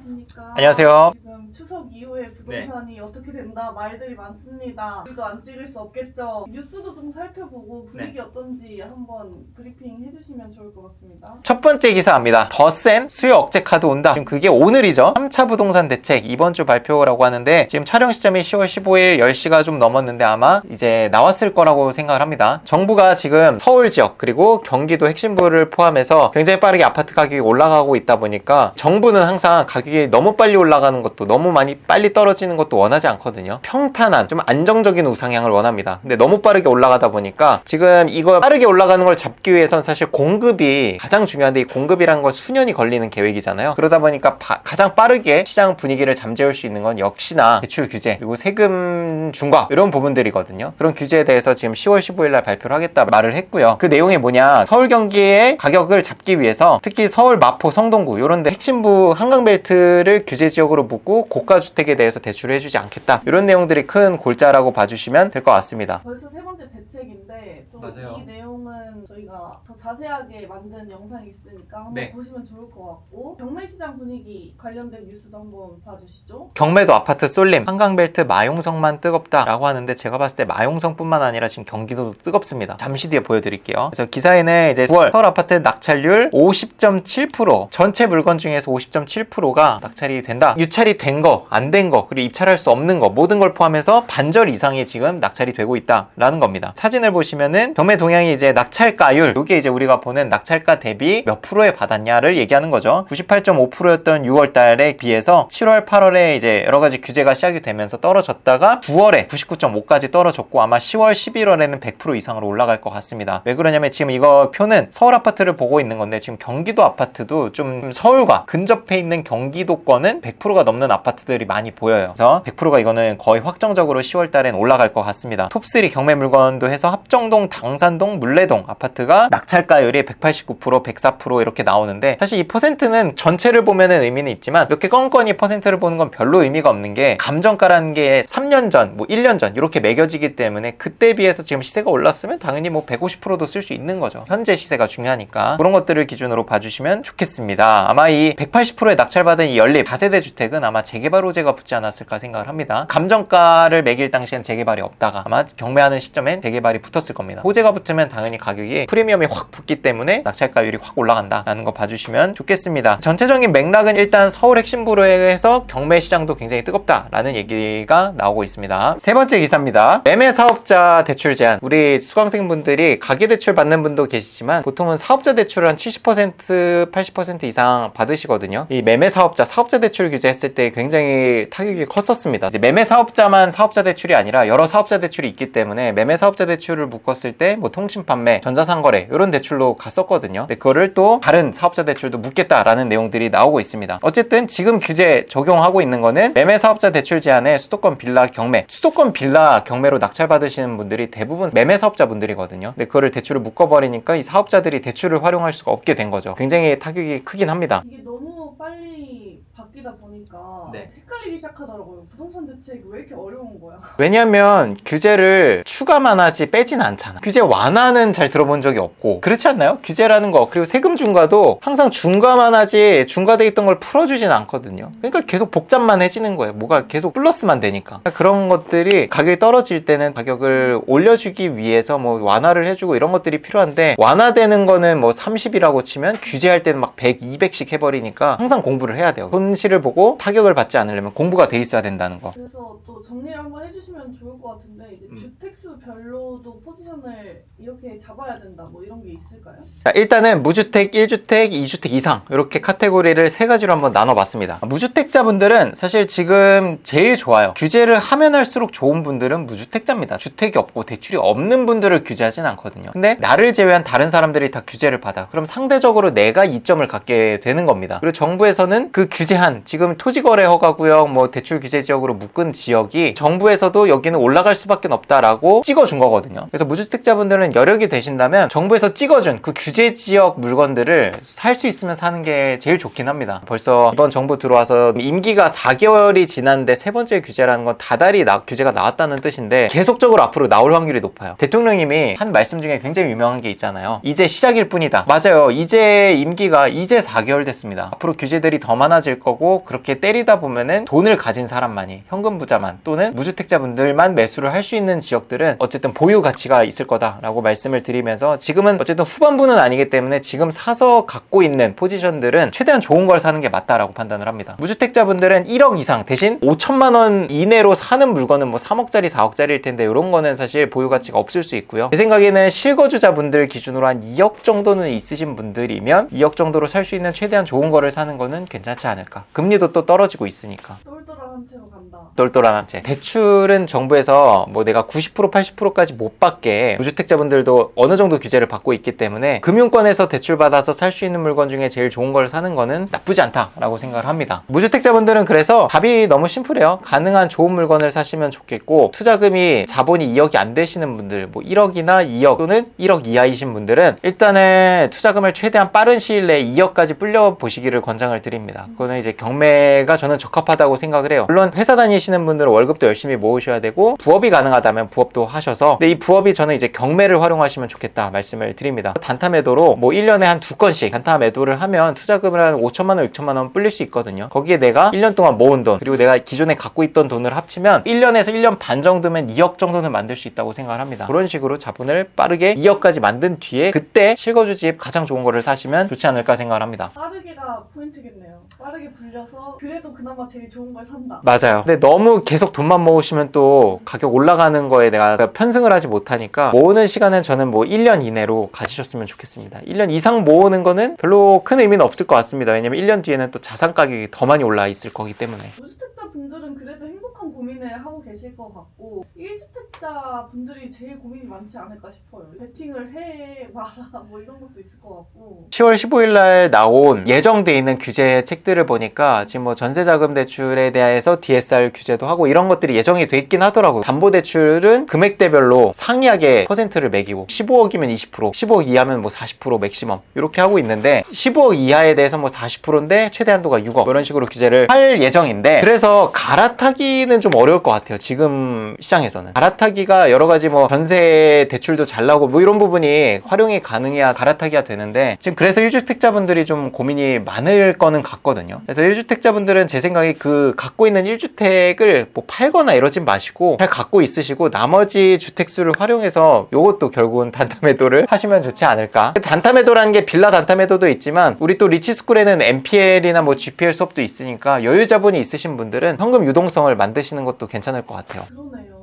안녕하십니까. 안녕하세요. 지금 추석 이후에 부동산이 어떻게 된다 말들이 많습니다. 우리도 안 찍을 수 없겠죠. 뉴스도 좀 살펴보고 분위기 어떤지 한번 브리핑 해주시면 좋을 것 같습니다. 첫 번째 기사입니다. 더 센 수요 억제 카드 온다. 지금 그게 오늘이죠. 3차 부동산 대책 이번 주 발표라고 하는데 지금 촬영 시점이 10월 15일 10시가 좀 넘었는데 아마 이제 나왔을 거라고 생각을 합니다. 정부가 지금 서울 지역 그리고 경기도 핵심부를 포함해서 굉장히 빠르게 아파트 가격이 올라가고 있다 보니까 정부는 항상 가격이 너무 빨리 올라가는 것도 너무 많이 빨리 떨어지는 것도 원하지 않거든요. 평탄한 좀 안정적인 우상향을 원합니다. 근데 너무 빠르게 올라가다 보니까 지금 이거 빠르게 올라가는 걸 잡기 위해선 사실 공급이 가장 중요한데 이 공급이라는 건 수년이 걸리는 계획이잖아요. 그러다 보니까 가장 빠르게 시장 분위기를 잠재울 수 있는 건 역시나 대출 규제 그리고 세금 중과 이런 부분들이거든요. 그런 규제에 대해서 지금 10월 15일 날 발표를 하겠다 말을 했고요. 그 내용이 뭐냐, 서울 경기의 가격을 잡기 위해서 특히 서울 마포 성동구 이런 데 핵심부 한강벨트를 규제 지역으로 묶고 고가주택에 대해서 대출을 해주지 않겠다, 이런 내용들이 큰 골자라고 봐주시면 될 것 같습니다. 벌써 세 번째 대책인데 또 맞아요. 이 내용은 저희가 더 자세하게 만든 영상이 있으니까 한번 네. 보시면 좋을 것 같고, 경매시장 분위기 관련된 뉴스도 한번 봐주시죠. 경매도 아파트 쏠림, 한강벨트 마용성만 뜨겁다라고 하는데 제가 봤을 때 마용성뿐만 아니라 지금 경기도도 뜨겁습니다. 잠시 뒤에 보여드릴게요. 그래서 기사에는 이제 9월 서울 아파트 낙찰률 50.7%, 전체 물건 중에서 50.7%가 낙찰이 된다. 유찰이 된 거, 안 된 거, 그리고 입찰할 수 없는 거, 모든 걸 포함해서 반절 이상이 지금 낙찰이 되고 있다라는 겁니다. 사진을 보시면은 경매 동향이 이제 낙찰가율, 이게 이제 우리가 보는 낙찰가 대비 몇 프로에 받았냐를 얘기하는 거죠. 98.5%였던 6월 달에 비해서 7월, 8월에 이제 여러 가지 규제가 시작이 되면서 떨어졌다가 9월에 99.5까지 떨어졌고 아마 10월, 11월에는 100% 이상으로 올라갈 것 같습니다. 왜 그러냐면 지금 이거 표는 서울 아파트를 보고 있는 건데 지금 경기도 아파트도 좀 서울과 근접해 있는 경기도권은 100%가 넘는 아파트들이 많이 보여요. 그래서 100%가 이거는 거의 확정적으로 10월 달엔 올라갈 것 같습니다. 톱3 경매 물건도 해서 합정동, 당산동, 물레동 아파트가 낙찰가율이 189%, 104% 이렇게 나오는데 사실 이 퍼센트는 전체를 보면은 의미는 있지만 이렇게 껌껌이 퍼센트를 보는 건 별로 의미가 없는 게 감정가라는 게 3년 전, 뭐 1년 전 이렇게 매겨지기 때문에 그때 비해서 지금 시세가 올랐으면 당연히 뭐 150%도 쓸 수 있는 거죠. 현재 시세가 중요하니까 그런 것들을 기준으로 봐주시면 좋겠습니다. 아마 이 180%의 낙찰받은 이 연립 다세대 주택은 아마 재개발 호재가 붙지 않았을까 생각을 합니다. 감정가를 매길 당시엔 재개발이 없다가 아마 경매하는 시점엔 재개발이 붙었을 겁니다. 호재가 붙으면 당연히 가격이 프리미엄이 확 붙기 때문에 낙찰가율이 확 올라간다라는 거 봐주시면 좋겠습니다. 전체적인 맥락은 일단 서울 핵심부로 해서 경매 시장도 굉장히 뜨겁다라는 얘기가 나오고 있습니다. 세 번째 기사입니다. 매매 사업자 대출 제한. 우리 수강생분들이 가계대출 받는 분도 계시지만 보통은 사업자 대출을 한 70%, 80% 이상 받으시거든요. 이 매매 사업자 대출 규제했을 때 굉장히 타격이 컸었습니다. 이제 매매 사업자만 사업자 대출이 아니라 여러 사업자 대출이 있기 때문에 매매 사업자 대출을 묶었을 때 뭐 통신 판매, 전자상거래 이런 대출로 갔었거든요. 근데 그거를 또 다른 사업자 대출도 묶겠다라는 내용들이 나오고 있습니다. 어쨌든 지금 규제 적용하고 있는 거는 매매 사업자 대출 제한에 수도권 빌라 경매, 수도권 빌라 경매로 낙찰 받으시는 분들이 대부분 매매 사업자분들이거든요. 근데 그거를 대출을 묶어버리니까 이 사업자들이 대출을 활용할 수가 없게 된 거죠. 굉장히 타격이 크긴 합니다. 이게 너무 빨리 바뀌다 보니까 네. 헷갈리기 시작하더라고요. 부동산 대책이 왜 이렇게 어려운 거야? 왜냐하면 규제를 추가만 하지 빼진 않잖아. 규제 완화는 잘 들어본 적이 없고, 그렇지 않나요? 규제라는 거, 그리고 세금 중과도 항상 중과만 하지 중과돼 있던 걸 풀어주진 않거든요. 그러니까 계속 복잡만 해지는 거예요. 뭐가 계속 플러스만 되니까. 그런 것들이 가격이 떨어질 때는 가격을 올려주기 위해서 뭐 완화를 해주고 이런 것들이 필요한데, 완화되는 거는 뭐 30이라고 치면 규제할 때는 막 100, 200씩 해버리니까 항상 공부를 해야 돼요. 손실을 보고 타격을 받지 않으려면 공부가 돼 있어야 된다는 거. 그래서 또 정리를 한번 해주시면 좋을 것 같은데, 이제 주택수 별로도 포지션을 이렇게 잡아야 된다 뭐 이런 게 있을까요? 자, 일단은 무주택, 1주택, 2주택 이상 이렇게 카테고리를 세 가지로 한번 나눠봤습니다. 무주택자분들은 사실 지금 제일 좋아요. 규제를 하면 할수록 좋은 분들은 무주택자입니다. 주택이 없고 대출이 없는 분들을 규제하진 않거든요. 근데 나를 제외한 다른 사람들이 다 규제를 받아. 그럼 상대적으로 내가 이점을 갖게 되는 겁니다. 그리고 정부에서는 그 규제한, 지금 토지거래 허가구역, 뭐 대출 규제 지역으로 묶은 지역이 정부에서도 여기는 올라갈 수밖에 없다라고 찍어준 거거든요. 그래서 무주택자분들은 여력이 되신다면 정부에서 찍어준 그 규제 지역 물건들을 살 수 있으면 사는 게 제일 좋긴 합니다. 벌써 이번 정부 들어와서 임기가 4개월이 지났는데 세 번째 규제라는 건 다달이 규제가 나왔다는 뜻인데 계속적으로 앞으로 나올 확률이 높아요. 대통령님이 한 말씀 중에 굉장히 유명한 게 있잖아요. 이제 시작일 뿐이다. 맞아요. 이제 임기가 이제 4개월 됐습니다. 앞으로 규제들이 더 많아질 떨어질 거고, 그렇게 때리다 보면은 돈을 가진 사람만이, 현금 부자만 또는 무주택자분들만 매수를 할 수 있는 지역들은 어쨌든 보유 가치가 있을 거다라고 말씀을 드리면서, 지금은 어쨌든 후반부는 아니기 때문에 지금 사서 갖고 있는 포지션들은 최대한 좋은 걸 사는 게 맞다라고 판단을 합니다. 무주택자분들은 1억 이상 대신 5천만 원 이내로 사는 물건은 뭐 3억짜리 4억짜리일 텐데 이런 거는 사실 보유 가치가 없을 수 있고요. 제 생각에는 실거주자분들 기준으로 한 2억 정도는 있으신 분들이면 2억 정도로 살 수 있는 최대한 좋은 거를 사는 거는 괜찮지 않을까. 금리도 또 떨어지고 있으니까. 똘똘한 채로 간다. 똘똘한 한 채. 대출은 정부에서 뭐 내가 90% 80%까지 못 받게, 무주택자분들도 어느 정도 규제를 받고 있기 때문에 금융권에서 대출받아서 살 수 있는 물건 중에 제일 좋은 걸 사는 거는 나쁘지 않다라고 생각을 합니다. 무주택자분들은 그래서 답이 너무 심플해요. 가능한 좋은 물건을 사시면 좋겠고, 투자금이 자본이 2억이 안 되시는 분들, 뭐 1억이나 2억 또는 1억 이하이신 분들은 일단은 투자금을 최대한 빠른 시일 내에 2억까지 불려 보시기를 권장을 드립니다. 그거는 이제 경매가 저는 적합하다고 생각을 해요. 물론 회사 다니시는 분들은 월급도 열심히 모으셔야 되고, 부업이 가능하다면 부업도 하셔서, 근데 이 부업이 저는 이제 경매를 활용하시면 좋겠다 말씀을 드립니다. 단타 매도로 뭐 1년에 한 2건씩 단타 매도를 하면 투자금을 한 5천만 원, 6천만 원 불릴 수 있거든요. 거기에 내가 1년 동안 모은 돈, 그리고 내가 기존에 갖고 있던 돈을 합치면 1년에서 1년 반 정도면 2억 정도는 만들 수 있다고 생각을 합니다. 그런 식으로 자본을 빠르게 2억까지 만든 뒤에 그때 실거주집 가장 좋은 거를 사시면 좋지 않을까 생각을 합니다. 빠르게가 포인트겠네요. 빠르게 불려서 그래도 그나마 제일 좋은 걸 산다. 맞아요. 근데 너무 계속 돈만 모으시면 또 가격 올라가는 거에 내가 편승을 하지 못하니까, 모으는 시간은 저는 뭐 1년 이내로 가지셨으면 좋겠습니다. 1년 이상 모으는 거는 별로 큰 의미는 없을 것 같습니다. 왜냐면 1년 뒤에는 또 자산 가격이 더 많이 올라 있을 거기 때문에. 무주택자 분들은 그래도 행복한 고민을 하고 계실 것 같고, 1주택자 분들이 제일 고민이 많지 않을까 싶어요. 베팅을 해 마라 뭐 이런 것도 있을 것 같고. 10월 15일 날 나온 예정돼 있는 규제 책들을 보니까 지금 뭐 전세자금 대출에 대해서 DSR 규제도 하고 이런 것들이 예정이 돼 있긴 하더라고요. 담보대출은 금액대별로 상이하게 퍼센트를 매기고, 15억이면 20%, 15억 이하면 뭐 40% 맥시멈 이렇게 하고 있는데, 15억 이하에 대해서 뭐 40%인데 최대한도가 6억 이런 식으로 규제를 할 예정인데, 그래서 갈아타기는 좀 어려울 것 같아요. 지금 시장에서는 갈아타기가 여러 가지 뭐 전세 대출도 잘 나오고 뭐 이런 부분이 활용이 가능해야 갈아타기가 되는데, 지금 그래서 1주택자분들이 좀 고민이 많을 거는 같거든요. 그래서 1주택자분들은 제 생각에 그 갖고 있는 1주택을 뭐 팔거나 이러진 마시고 잘 갖고 있으시고, 나머지 주택수를 활용해서 요것도 결국은 단타 매도를 하시면 좋지 않을까. 단타 매도라는 게 빌라 단타 매도도 있지만, 우리 또 리치스쿨에는 MPL이나 뭐 GPL 수업도 있으니까 여유 자본이 있으신 분들은 현금 유동성을 만드시는 것도 괜찮을 것 같아요. 그러네요.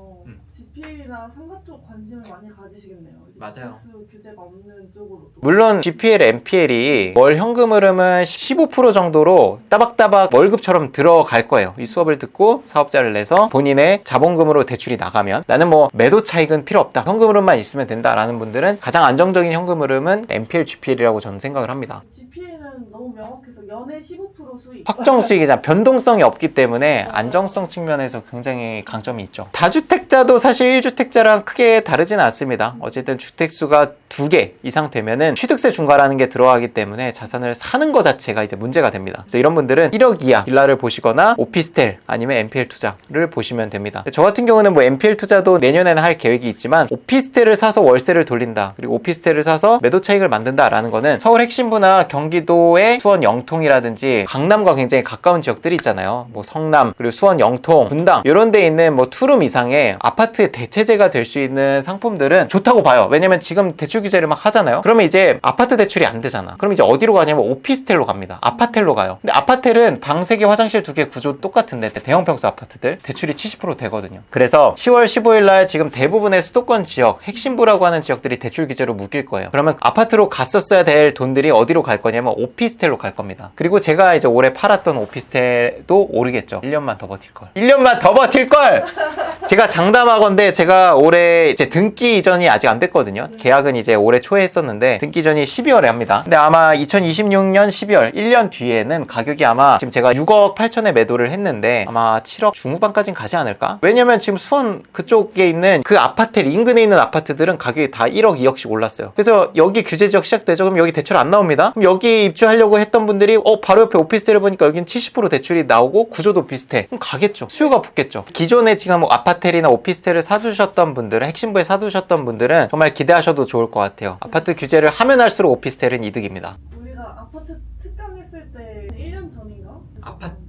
GPL이나 상가 쪽 관심을 많이 가지시겠네요. 맞아요. 주택수 규제가 없는 쪽으로도. 물론 GPL, MPL이 월 현금 흐름은 15% 정도로 따박따박 월급처럼 들어갈 거예요. 이 수업을 듣고 사업자를 내서 본인의 자본금으로 대출이 나가면, 나는 뭐 매도 차익은 필요 없다, 현금 흐름만 있으면 된다라는 분들은 가장 안정적인 현금 흐름은 MPL, GPL이라고 저는 생각을 합니다. GPL은 너무 명확해서 연애 15% 수익. 확정 수익이잖아. 변동성이 없기 때문에 안정성 측면에서 굉장히 강점이 있죠. 다주택자도 사실 1주택자랑 크게 다르진 않습니다. 어쨌든 주택수가 2개 이상 되면은 취득세 중과라는 게 들어가기 때문에 자산을 사는 것 자체가 이제 문제가 됩니다. 그래서 이런 분들은 1억 이하 빌라를 보시거나 오피스텔 아니면 MPL 투자를 보시면 됩니다. 저 같은 경우는 뭐 MPL 투자도 내년에는 할 계획이 있지만, 오피스텔을 사서 월세를 돌린다, 그리고 오피스텔을 사서 매도 차익을 만든다라는 거는 서울 핵심부나 경기도의 수원 영통이라든지 강남과 굉장히 가까운 지역들이 있잖아요. 뭐 성남, 그리고 수원 영통, 분당 이런 데 있는 뭐 투룸 이상의 아파트의 대체제가 될 수 있는 상품들은 좋다고 봐요. 왜냐면 지금 대출 규제를 막 하잖아요. 그러면 이제 아파트 대출이 안 되잖아. 그럼 이제 어디로 가냐면 오피스텔로 갑니다. 아파텔로 가요. 근데 아파텔은 방 3개, 화장실 2개 구조 똑같은데 대형 평수 아파트들 대출이 70% 되거든요. 그래서 10월 15일 날 지금 대부분의 수도권 지역, 핵심부라고 하는 지역들이 대출 규제로 묶일 거예요. 그러면 아파트로 갔었어야 될 돈들이 어디로 갈 거냐면 오피스텔로 갈 겁니다. 그리고 제가 이제 올해 팔았던 오피스텔도 오르겠죠. 1년만 더 버틸 걸. 1년만 더 버틸 걸! 제가 장담하건대 제가 올해 이제 등기 이전이 아직 안 됐거든요. 계약은 이제 올해 초에 했었는데 등기 이전이 12월에 합니다. 근데 아마 2026년 12월 1년 뒤에는 가격이 아마, 지금 제가 6억 8천에 매도를 했는데 아마 7억 중후반까지는 가지 않을까? 왜냐면 지금 수원 그쪽에 있는 그 아파트 인근에 있는 아파트들은 가격이 다 1억 2억씩 올랐어요. 그래서 여기 규제 지역 시작되죠. 그럼 여기 대출 안 나옵니다. 그럼 여기 입주하려고 했던 분들이 바로 옆에 오피스텔을 보니까 여긴 70% 대출이 나오고 구조도 비슷해. 그럼 가겠죠. 수요가 붙겠죠. 기존에 지금 뭐 아파텔이나 오피스텔을 사두셨던 분들은, 핵심부에 사두셨던 분들은 정말 기대하셔도 좋을 것 같아요. 아파트 규제를 하면 할수록 오피스텔은 이득입니다. 우리가 아파트 특강했을 때 1년 전인가?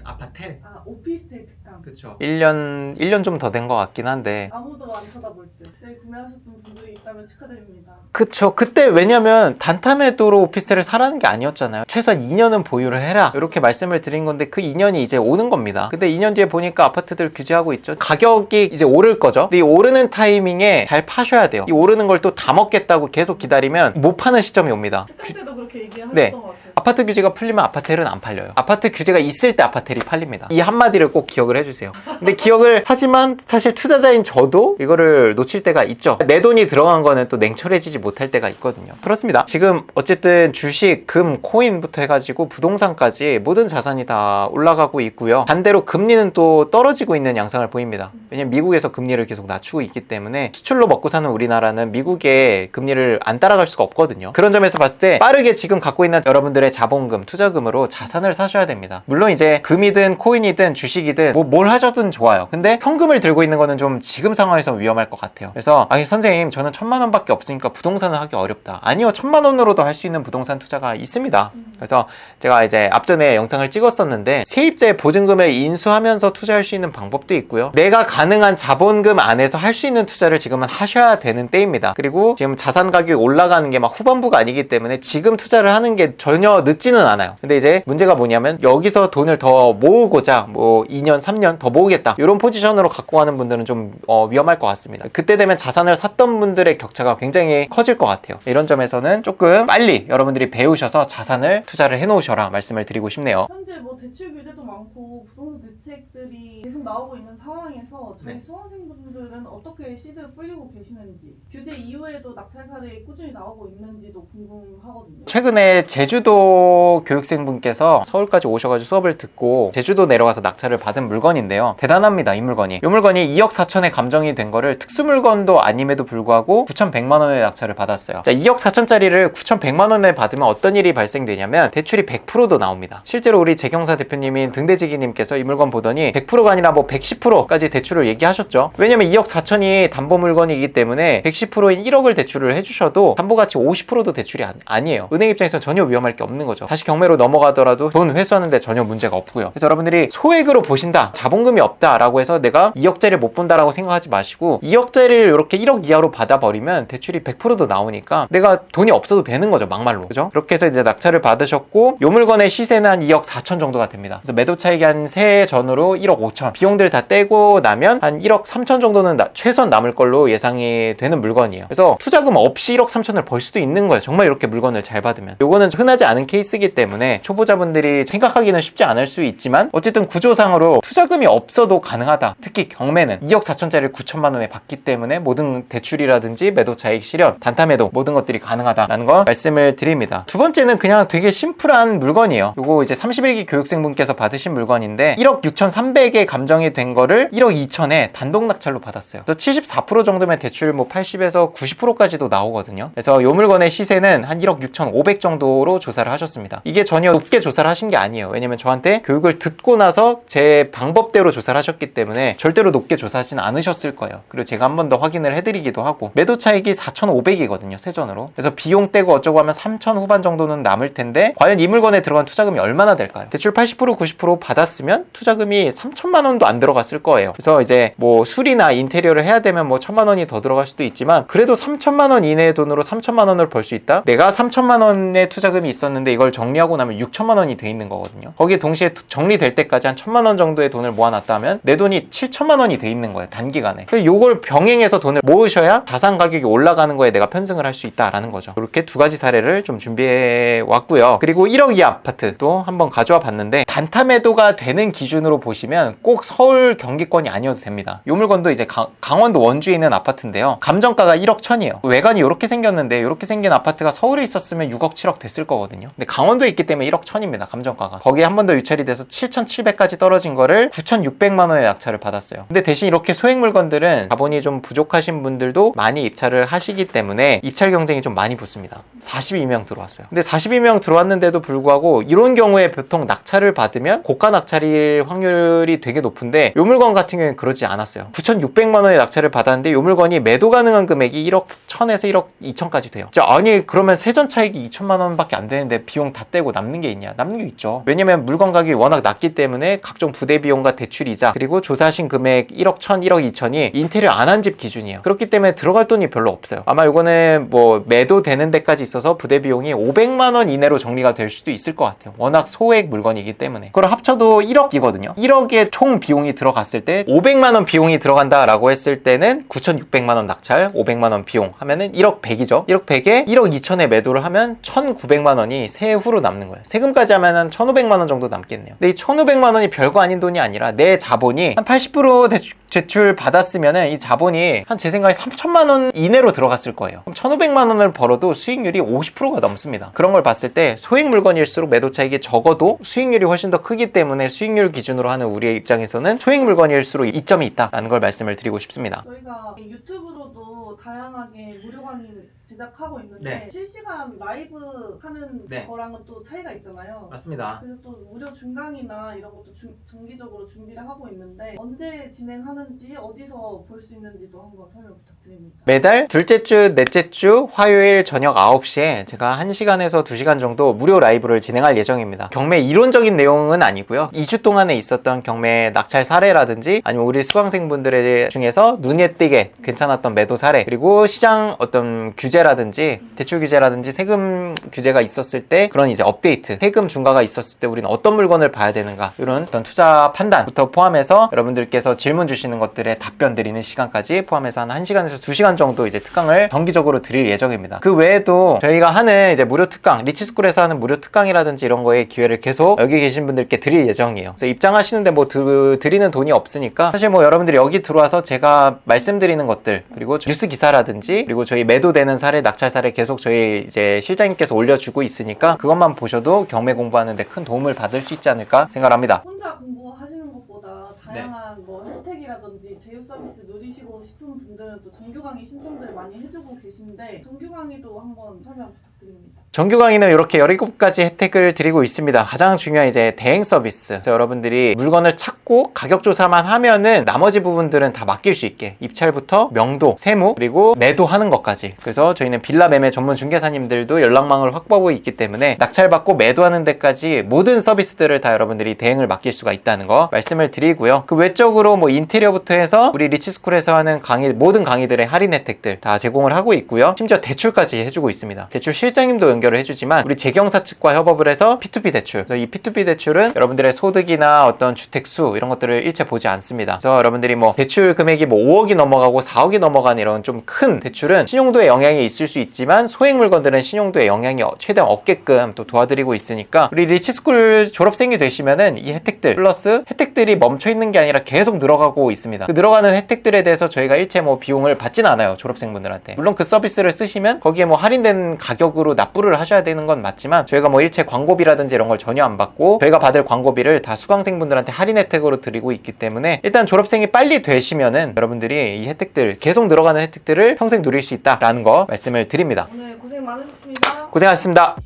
아파텔. 오피스텔 특강. 그쵸. 1년 좀 더 된 것 같긴 한데. 아무도 안 쳐다볼 듯. 네, 구매하셨던 분들이 있다면 축하드립니다. 그쵸. 그때 왜냐면 단타매도로 오피스텔을 사라는 게 아니었잖아요. 최소한 2년은 보유를 해라. 이렇게 말씀을 드린 건데 그 2년이 이제 오는 겁니다. 근데 2년 뒤에 보니까 아파트들 규제하고 있죠. 가격이 이제 오를 거죠. 근데 이 오르는 타이밍에 잘 파셔야 돼요. 이 오르는 걸 또 다 먹겠다고 계속 기다리면 못 파는 시점이 옵니다. 특강 때도 그렇게 얘기하셨던 네. 것 같아요. 아파트 규제가 풀리면 아파텔은 안 팔려요. 아파트 규제가 있을 때 아파텔이 팔립니다. 이 한마디를 꼭 기억을 해주세요. 근데 기억을 하지만 사실 투자자인 저도 이거를 놓칠 때가 있죠. 내 돈이 들어간 거는 또 냉철해지지 못할 때가 있거든요. 그렇습니다. 지금 어쨌든 주식, 금, 코인부터 해가지고 부동산까지 모든 자산이 다 올라가고 있고요. 반대로 금리는 또 떨어지고 있는 양상을 보입니다. 왜냐면 미국에서 금리를 계속 낮추고 있기 때문에 수출로 먹고 사는 우리나라는 미국의 금리를 안 따라갈 수가 없거든요. 그런 점에서 봤을 때 빠르게 지금 갖고 있는 여러분들의 자본금, 투자금으로 자산을 사셔야 됩니다. 물론 이제 금이든 코인이든 주식이든 뭘 하셔도 좋아요. 근데 현금을 들고 있는 거는 좀 지금 상황에서 위험할 것 같아요. 그래서 아니 선생님 저는 1,000만 원밖에 없으니까 부동산을 하기 어렵다. 아니요, 1,000만 원으로도 할 수 있는 부동산 투자가 있습니다. 그래서 제가 이제 앞전에 영상을 찍었었는데 세입자의 보증금을 인수하면서 투자할 수 있는 방법도 있고요. 내가 가능한 자본금 안에서 할 수 있는 투자를 지금은 하셔야 되는 때입니다. 그리고 지금 자산 가격이 올라가는 게 막 후반부가 아니기 때문에 지금 투자를 하는 게 전혀 늦지는 않아요. 근데 이제 문제가 뭐냐면 여기서 돈을 더 모으고자 뭐 2년, 3년 더 모으겠다. 이런 포지션으로 갖고 가는 분들은 좀 위험할 것 같습니다. 그때 되면 자산을 샀던 분들의 격차가 굉장히 커질 것 같아요. 이런 점에서는 조금 빨리 여러분들이 배우셔서 자산을 투자를 해놓으셔라 말씀을 드리고 싶네요. 현재 뭐 대출 규제도 많고 부동산 대책들이 계속 나오고 있는 상황에서 저희 네. 수강생분들은 어떻게 시드를 뿌리고 계시는지, 규제 이후에도 낙찰 사례 꾸준히 나오고 있는지도 궁금하거든요. 최근에 제주도 교육생분께서 서울까지 오셔가지고 수업을 듣고 제주도 내려가서 낙찰을 받은 물건인데요. 대단합니다, 이 물건이. 이 물건이 2억 4천에 감정이 된 거를 특수물건도 아님에도 불구하고 9,100만 원의 낙찰을 받았어요. 자, 2억 4천짜리를 9,100만 원에 받으면 어떤 일이 발생되냐면 대출이 100%도 나옵니다. 실제로 우리 재경사 대표님인 등대지기님께서 이 물건 보더니 100%가 아니라 뭐 110%까지 대출을 얘기하셨죠. 왜냐면 2억 4천이 담보 물건이기 때문에 110%인 1억을 대출을 해주셔도 담보가치 50%도 대출이 아니에요. 은행 입장에서는 전혀 위험할 게 없는 거죠. 다시 경매로 넘어가더라도 돈 회수하는데 전혀 문제가 없고요. 그래서 여러분들이 소액으로 보신다, 자본금이 없다라고 해서 내가 2억짜리 못 본다라고 생각하지 마시고 2억짜리를 이렇게 1억 이하로 받아버리면 대출이 100%도 나오니까 내가 돈이 없어도 되는 거죠, 막말로. 그죠? 그렇게 해서 이제 낙찰을 받으셨고 요 물건의 시세는 한 2억 4천 정도가 됩니다. 그래서 매도 차익이 한 세 전후로 1억 5천, 비용들 다 떼고 나면 한 1억 3천 정도는 최소한 남을 걸로 예상이 되는 물건이에요. 그래서 투자금 없이 1억 3천을 벌 수도 있는 거예요. 정말 이렇게 물건을 잘 받으면. 요거는 흔하지 않은 케이스이기 때문에 초보자분들이 생각하기는 쉽지 않을 수 있지만 어쨌든 구조상으로 투자금이 없어도 가능하다. 특히 경매는 2억 4천짜리를 9천만 원에 받기 때문에 모든 대출이라든지 매도 차익 실현, 단타 매도 모든 것들이 가능하다라는 거 말씀을 드립니다. 두 번째는 그냥 되게 심플한 물건이에요. 요거 이제 31기 교육생분께서 받으신 물건인데 1억 6,300에 감정이 된 거를 1억 2천에 단독 낙찰로 받았어요. 그래서 74% 정도면 대출 뭐 80에서 90%까지도 나오거든요. 그래서 요 물건의 시세는 한 1억 6,500 정도로 조사를 하셨습니다. 이게 전혀 높게 조사를 하신 게 아니에요. 왜냐면 저한테 교육을 듣고 나서 제 방법대로 조사를 하셨기 때문에 절대로 높게 조사하진 않으셨을 거예요. 그리고 제가 한 번 더 확인을 해드리기도 하고 매도 차익이 4,500이거든요, 세전으로. 그래서 비용 떼고 어쩌고 하면 3,000 후반 정도는 남을 텐데 과연 이 물건에 들어간 투자금이 얼마나 될까요? 대출 80% 90% 받았으면 투자금이 3천만 원도 안 들어갔을 거예요. 그래서 이제 뭐 수리나 인테리어를 해야 되면 뭐 1,000만 원이 더 들어갈 수도 있지만 그래도 3천만 원 이내의 돈으로 3천만 원을 벌 수 있다? 내가 3천만 원의 투자금이 있었는데 이걸 정리하고 나면 6천만 원이 돼 있는 거거든요. 거기에 동시에 정리될 때까지 한 1,000만 원 정도의 돈을 모아놨다면 내 돈이 7천만 원이 돼 있는 거예요, 단기간에. 그래서 요걸 병행해서 돈을 모으셔야 자산 가격이 올라가는 거에 내가 편승을 할 수 있다라는 거죠. 이렇게 두 가지 사례를 좀 준비해 왔고요. 그리고 1억 이하 아파트도 한번 가져와 봤는데 단타 매도가 되는 기준으로 보시면 꼭 서울 경기권이 아니어도 됩니다. 이 물건도 이제 강원도 원주에 있는 아파트인데요. 감정가가 1억 1천이에요. 외관이 이렇게 생겼는데 이렇게 생긴 아파트가 서울에 있었으면 6억 7억 됐을 거거든요. 근데 강원도에 있기 때문에 1억 1천입니다. 감정가가. 거기에 한 번 더 유찰이 돼서 7,700까지 떨어진 거를 9,600만 원의 낙찰을 받았어요. 근데 대신 이렇게 소액 물건들은 자본이 좀 부족하신 분들도 많이 입찰을 하시기 때문에 입찰 경쟁이 좀 많이 붙습니다. 42명 들어왔어요. 근데 42명 들어왔는데도 불구하고 이런 경우에 보통 낙찰을 받으면 고가 낙찰일 확률이 되게 높은데 이 물건 같은 경우는 그러지 않았어요. 9,600만 원의 낙찰을 받았는데 이 물건이 매도 가능한 금액이 1억 1천에서 1억 2천까지 돼요. 아니 그러면 세전 차익이 2천만 원밖에 안 되는데 비용 다 떼고 남는 게 있냐? 남는 게 있죠. 왜냐면 물건 가격이 워낙 낮기 때문에 각종 부대 비용과 대출이자 그리고 조사하신 금액 1억 1천, 1억 2천이 인테리어 안 한 집 기준이에요. 그렇기 때문에 들어갈 돈이 별로 없어요. 아마 이거는 뭐 매도되는 데까지 있어서 부대 비용이 500만 원 이내로 정리가 될 수도 있을 것 같아요. 워낙 소액 물건이기 때문에. 그걸 합쳐도 1억이거든요. 1억의 총 비용이 들어갔을 때 500만 원 비용이 들어간다라고 했을 때는 9,600만 원 낙찰, 500만 원 비용 하면은 1억 100이죠. 1억 100에 1억 2천에 매도를 하면 1,900만 원이 세후로 남는 거예요. 세금까지 하면은 1,500만 원 정도 남겠네요. 근데 이 1,500만 원이 별거 아닌 돈이 아니라 내 자본이 한 80% 대출 받았으면은 이 자본이 한 제 생각에 3천만 원 이내로 들어갔을 거예요. 그럼 1,500만 원을 벌어도 수익률이 50%가 넘습니다. 그런 걸 봤을 때 소액 물건일수록 매도 차익이 적어도 수익률이 훨씬 더 크기 때문에 수익률 기준으로 하는 우리의 입장에서는 소액 물건일수록 이점이 있다라는 걸 말씀을 드리고 싶습니다. 저희가 유튜브로도 다양하게 무료 강의 제작하고 있는데 네. 실시간 라이브 하는 네. 거랑은 또 차이가 있잖아요. 맞습니다. 그래서 또 무료 중강이나 이런 것도 정기적으로 준비를 하고 있는데 언제 진행하는지 어디서 볼 수 있는지도 한번 설명 부탁드립니다. 매달 둘째 주, 넷째 주 화요일 저녁 9시에 제가 1시간에서 2시간 정도 무료 라이브를 진행할 예정입니다. 경매 이론적인 내용은 아니고요. 2주 동안에 있었던 경매 낙찰 사례라든지 아니면 우리 수강생분들 중에서 눈에 띄게 괜찮았던 매도 사례 그리고 시장 어떤 규제라든지 대출 규제라든지 세금 규제가 있었을 때 그런 이제 업데이트 세금 중과가 있었을 때 우리는 어떤 물건을 봐야 되는가 이런 어떤 투자 판단부터 포함해서 여러분들께서 질문 주시는 것들에 답변 드리는 시간까지 포함해서 한 1시간에서 2시간 정도 이제 특강을 정기적으로 드릴 예정입니다. 그 외에도 저희가 하는 이제 무료 특강 리치스쿨에서 하는 무료 특강이라든지 이런 거에 기회를 계속 여기 계신 분들께 드릴 예정이에요. 그래서 입장하시는데 뭐 드리는 돈이 없으니까 사실 뭐 여러분들이 여기 들어와서 제가 말씀드리는 것들 그리고 뉴스 기사라든지 그리고 저희 매도되는 사례 낙찰 사례 계속 저희 이제 실장님께서 올려주고 있으니까 그것만 보셔도 경매 공부하는 데 큰 도움을 받을 수 있지 않을까 생각합니다. 혼자 공부하시는 것보다 다양한 뭐 혜택이라든지 제휴 서비스 누리시고 싶은 분들은 또 정규 강의 신청들 많이 해주고 계신데 정규 강의도 한번 설명 부탁드립니다. 정규 강의는 이렇게 17가지 혜택을 드리고 있습니다. 가장 중요한 이제 대행 서비스. 여러분들이 물건을 찾고 가격 조사만 하면은 나머지 부분들은 다 맡길 수 있게 입찰부터 명도, 세무, 그리고 매도하는 것까지. 그래서 저희는 빌라 매매 전문 중개사님들도 연락망을 확보하고 있기 때문에 낙찰받고 매도하는 데까지 모든 서비스들을 다 여러분들이 대행을 맡길 수가 있다는 거 말씀을 드리고요. 그 외적으로 뭐 인테리어부터 해서 우리 리치스쿨에서 하는 강의 모든 강의들의 할인 혜택들 다 제공을 하고 있고요. 심지어 대출까지 해주고 있습니다. 대출 실장님도 연결을 해주지만 우리 재경사 측과 협업을 해서 P2P 대출. 그래서 이 P2P 대출은 여러분들의 소득이나 어떤 주택수 이런 것들을 일체 보지 않습니다. 그래서 여러분들이 뭐 대출 금액이 뭐 5억이 넘어가고 4억이 넘어가는 이런 좀 큰 대출은 신용도에 영향이 있을 수 있지만 소액 물건들은 신용도에 영향이 최대한 없게끔 또 도와드리고 있으니까 우리 리치스쿨 졸업생이 되시면은 이 혜택들 플러스 혜택들이 멈춰 있는 게 아니라 계속 늘어가고 있습니다. 그 늘어가는 혜택들에 대해서 저희가 일체 뭐 비용을 받진 않아요. 졸업생분들한테. 물론 그 서비스를 쓰시면 거기에 뭐 할인된 가격으로 납부를 하셔야 되는 건 맞지만 저희가 뭐 일체 광고비라든지 이런 걸 전혀 안 받고 저희가 받을 광고비를 다 수강생분들한테 할인 혜택으로 드리고 있기 때문에 일단 졸업생이 빨리 되시면은 여러분들이 이 혜택들 계속 늘어가는 혜택들을 평생 누릴 수 있다라는 거 말씀을 드립니다. 오늘 고생 많으셨습니다. 고생하셨습니다.